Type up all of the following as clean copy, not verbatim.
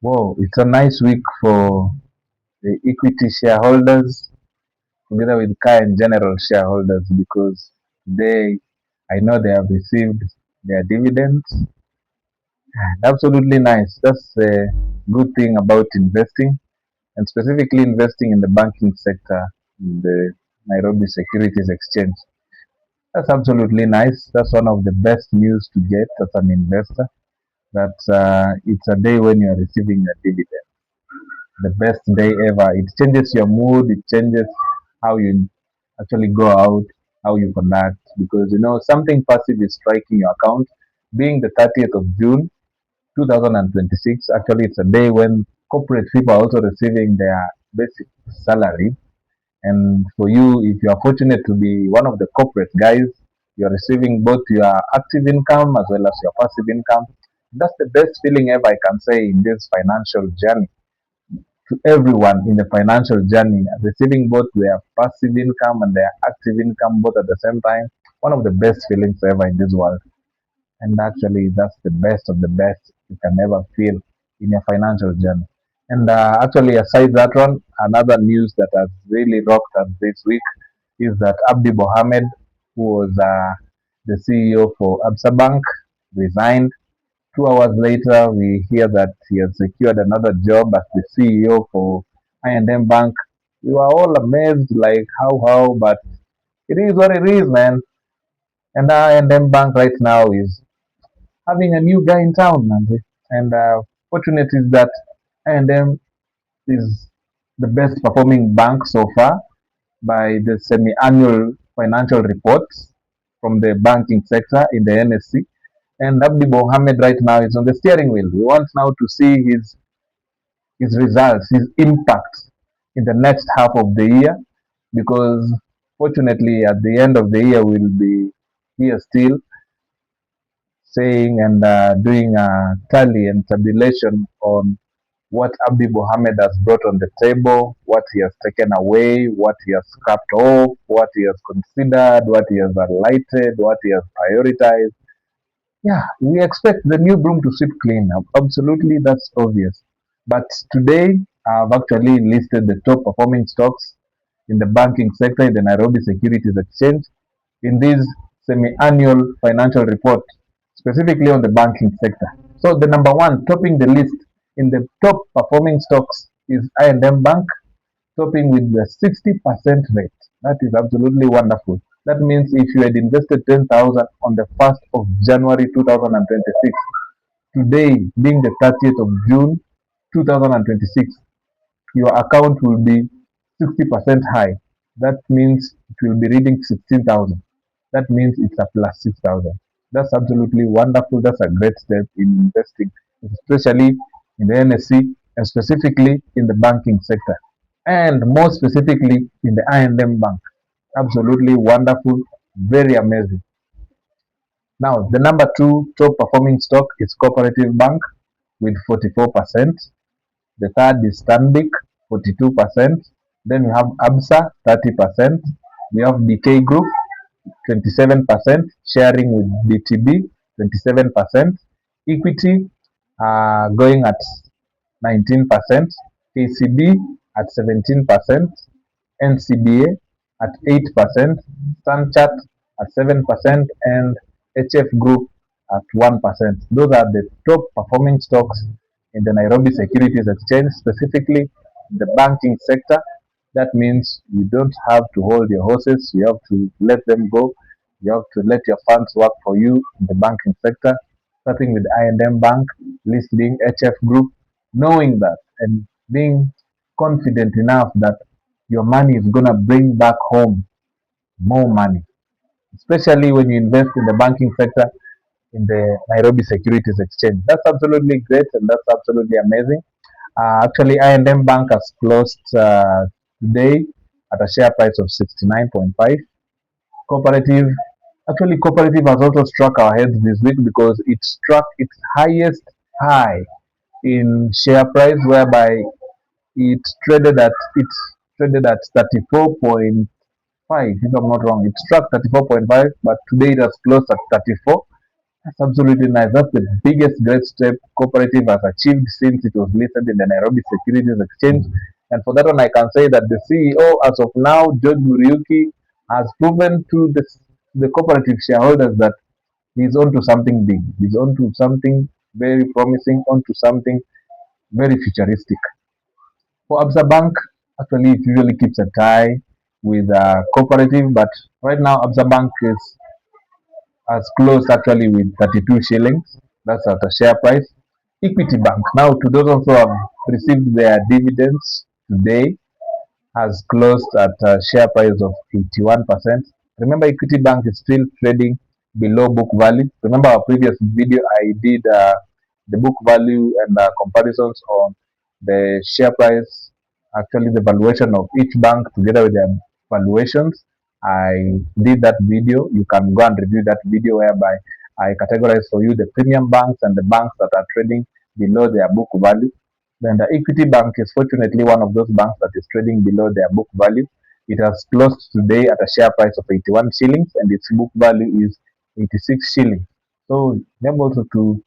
Whoa, it's a nice week for the equity shareholders together with car and general shareholders because they, I know they have received their dividends. Absolutely nice. That's a good thing about investing and specifically investing in the banking sector in the Nairobi Securities Exchange. That's absolutely nice. That's one of the best news to get as an investor. That it's a day when you are receiving a dividend. The best day ever. It changes your mood, it changes how you actually go out, how you conduct, because something passive is striking your account. Being the 30th of June 2026, actually, it's a day when corporate people are also receiving their basic salary. And for you, if you are fortunate to be one of the corporate guys, you're receiving both your active income as well as your passive income. That's the best feeling ever I can say in this financial journey to everyone in the financial journey, receiving both their passive income and their active income both at the same time. One of the best feelings ever in this world. And actually, that's the best of the best you can ever feel in your financial journey. And actually, aside that one, another news that has really rocked us this week is that Abdi Mohammed, who was the CEO for Absa Bank, resigned. 2 hours later, we hear that he has secured another job as the CEO for I&M Bank. We were all amazed, like how, but it is what it is, man. And I&M Bank right now is having a new guy in town, man. And fortunate is that I&M is the best performing bank so far by the semi-annual financial reports from the banking sector in the NSE. And Abdi Mohammed right now is on the steering wheel. We want now to see his results, his impact in the next half of the year, because fortunately at the end of the year we'll be here still saying and doing a tally and tabulation on what Abdi Mohammed has brought on the table, what he has taken away, what he has scrapped off, what he has considered, what he has highlighted, what he has prioritized. Yeah, we expect the new broom to sweep clean. Absolutely, that's obvious. But today, I've actually listed the top performing stocks in the banking sector in the Nairobi Securities Exchange in this semi-annual financial report, specifically on the banking sector. So the number one topping the list in the top performing stocks is I&M Bank, topping with the 60% rate. That is absolutely wonderful. That means if you had invested 10,000 on the 1st of January 2026, today being the 30th of June 2026, your account will be 60% high. That means it will be reading 16,000. That means it's a plus 6,000. That's absolutely wonderful. That's a great step in investing, especially in the NSE and specifically in the banking sector, and more specifically in the I&M Bank. Absolutely wonderful, very amazing. Now, the number two top performing stock is Cooperative Bank with 44%. The third is Stanbic, 42%. Then we have ABSA, 30%. We have BK Group, 27%, sharing with BTB, 27%. Equity going at 19%, KCB at 17%, NCBA at 8%, Stanchart at 7%, and HF Group at 1%. Those are the top performing stocks in the Nairobi Securities Exchange, specifically in the banking sector. That means you don't have to hold your horses, you have to let them go. You have to let your funds work for you in the banking sector, starting with I&M Bank, list being HF Group, knowing that and being confident enough that your money is going to bring back home more money, especially when you invest in the banking sector in the Nairobi Securities Exchange. That's absolutely great and that's absolutely amazing. Actually, I&M Bank has closed today at a share price of 69.5. Cooperative, actually, Cooperative has also struck our heads this week because it struck its highest high in share price, whereby it traded at 34.5. If I'm not wrong, it struck 34.5, but today it has closed at 34. That's absolutely nice. That's the biggest great step cooperative has achieved since it was listed in the Nairobi Securities Exchange. And for that one, I can say that the CEO, as of now, George Muriuki, has proven to the cooperative shareholders that he's onto something big. He's onto something very promising, onto something very futuristic. For Absa Bank, actually, it usually keeps a tie with cooperative, but right now, Absa Bank is has closed actually with 32 shillings. That's at a share price. Equity Bank, now to those also have received their dividends today, has closed at a share price of 81%. Remember, Equity Bank is still trading below book value. Remember our previous video, I did the book value and comparisons on the share price, actually the valuation of each bank together with their valuations. I did that video. You can go and review that video whereby I categorize for you the premium banks and the banks that are trading below their book value. Then the Equity Bank is fortunately one of those banks that is trading below their book value. It has closed today at a share price of 81 shillings and its book value is 86 shillings. So you have also to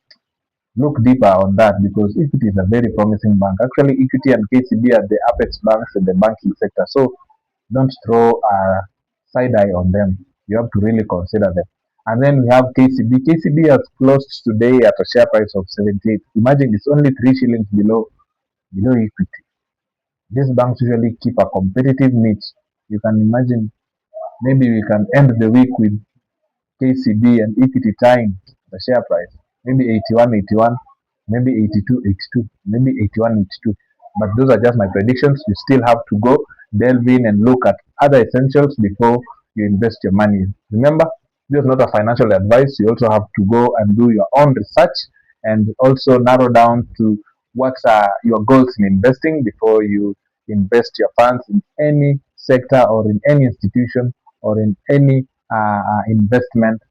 look deeper on that because Equity is a very promising bank. Actually, Equity and KCB are the apex banks in the banking sector. So don't throw a side eye on them. You have to really consider them. And then we have KCB. KCB has closed today at a share price of 78. Imagine it's only 3 shillings below Equity. These banks usually keep a competitive niche. You can imagine maybe we can end the week with KCB and Equity tying the share price. Maybe 81, 81, maybe 82, 82, maybe 81, 82. But those are just my predictions. You still have to go delve in and look at other essentials before you invest your money. Remember, this is not a financial advice. You also have to go and do your own research and also narrow down to what are your goals in investing before you invest your funds in any sector or in any institution or in any investment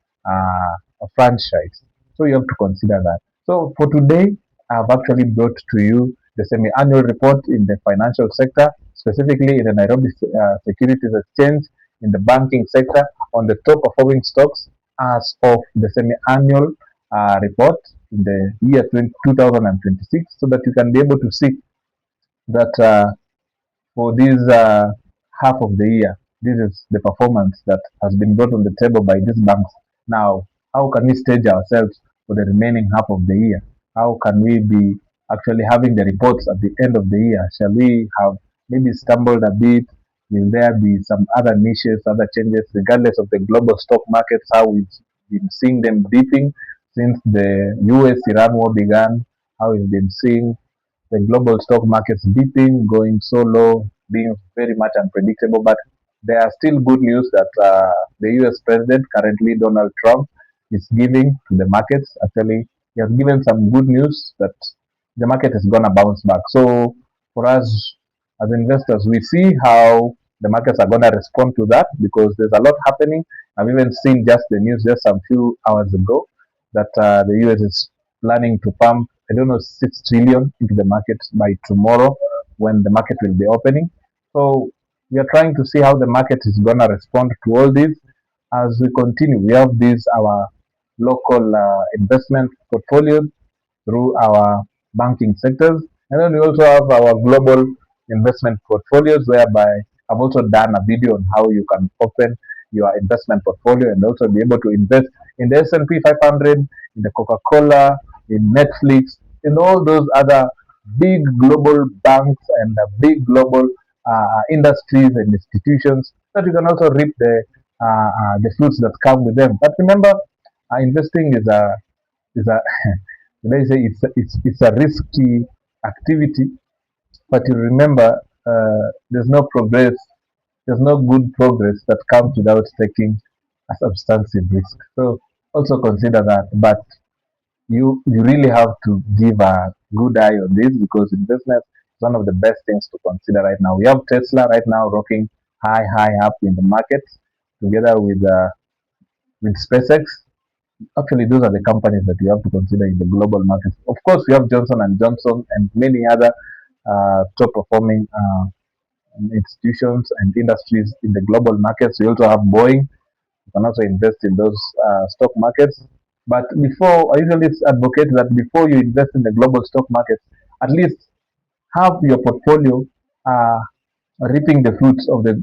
franchise. So you have to consider that. So for today, I've actually brought to you the semi-annual report in the financial sector, specifically in the Nairobi Securities Exchange, in the banking sector, on the top performing stocks as of the semi-annual report in the year 2026, so that you can be able to see that for this half of the year, this is the performance that has been brought on the table by these banks. Now, how can we stage ourselves for the remaining half of the year? How can we be actually having the reports at the end of the year? Shall we have maybe stumbled a bit? Will there be some other niches, other changes, regardless of the global stock markets, how we've been seeing them dipping since the US Iran war began, how we've been seeing the global stock markets dipping, going so low, being very much unpredictable. But there are still good news that the US president, currently Donald Trump, is giving to the markets. Actually, he has given some good news that the market is going to bounce back. So for us as investors, we see how the markets are going to respond to that because there's a lot happening. I've even seen just the news just a few hours ago that the US is planning to pump, I don't know, 6 trillion into the market by tomorrow when the market will be opening. So we are trying to see how the market is going to respond to all this as we continue. We have these, our local investment portfolios through our banking sectors. And then we also have our global investment portfolios, whereby I've also done a video on how you can open your investment portfolio and also be able to invest in the S&P 500, in the Coca-Cola, in Netflix, in all those other big global banks and big global industries and institutions that you can also reap the fruits that come with them. But remember, investing is a let's say it's a risky activity, but you remember there's no progress, there's no good progress that comes without taking a substantive risk. So also consider that. But you really have to give a good eye on this because investment is one of the best things to consider right now. We have Tesla right now rocking high up in the market together with SpaceX. Actually, those are the companies that you have to consider in the global market. Of course, we have Johnson and Johnson and many other top performing institutions and industries in the global markets. We also have Boeing. You can also invest in those stock markets. But before, I usually advocate that before you invest in the global stock market, at least have your portfolio uh, reaping the fruits of the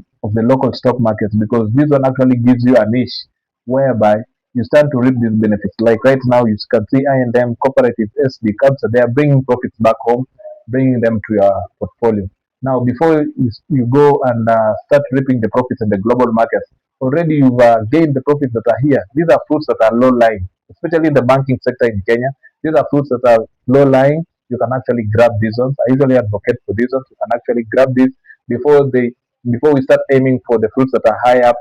local stock markets, because this one actually gives you a niche whereby you start to reap these benefits. Like right now, you can see I&M, Cooperative, SB, Cabsa, they are bringing profits back home, bringing them to your portfolio. Now, before you go and start reaping the profits in the global markets, already you've gained the profits that are here. These are fruits that are low lying, especially in the banking sector in Kenya. These are fruits that are low lying. You can actually grab these ones. I usually advocate for these ones. You can actually grab these before they before we start aiming for the fruits that are high up,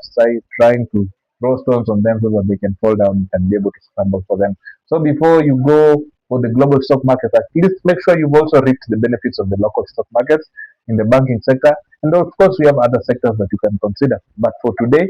trying to throw stones on them so that they can fall down and be able to scramble for them. So before you go for the global stock market, at least make sure you've also reaped the benefits of the local stock markets in the banking sector. And of course, we have other sectors that you can consider. But for today,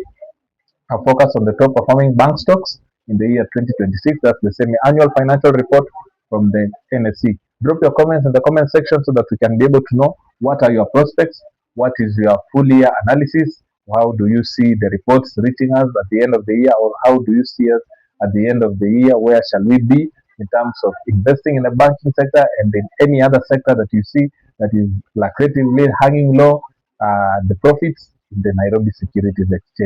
I'll focus on the top performing bank stocks in the year 2026. That's the semi-annual financial report from the NSE. Drop your comments in the comment section so that we can be able to know what are your prospects, what is your full year analysis, how do you see the reports reaching us at the end of the year, or how do you see us at the end of the year, where shall we be in terms of investing in the banking sector and in any other sector that you see that is lucratively hanging low the profits in the Nairobi Securities Exchange.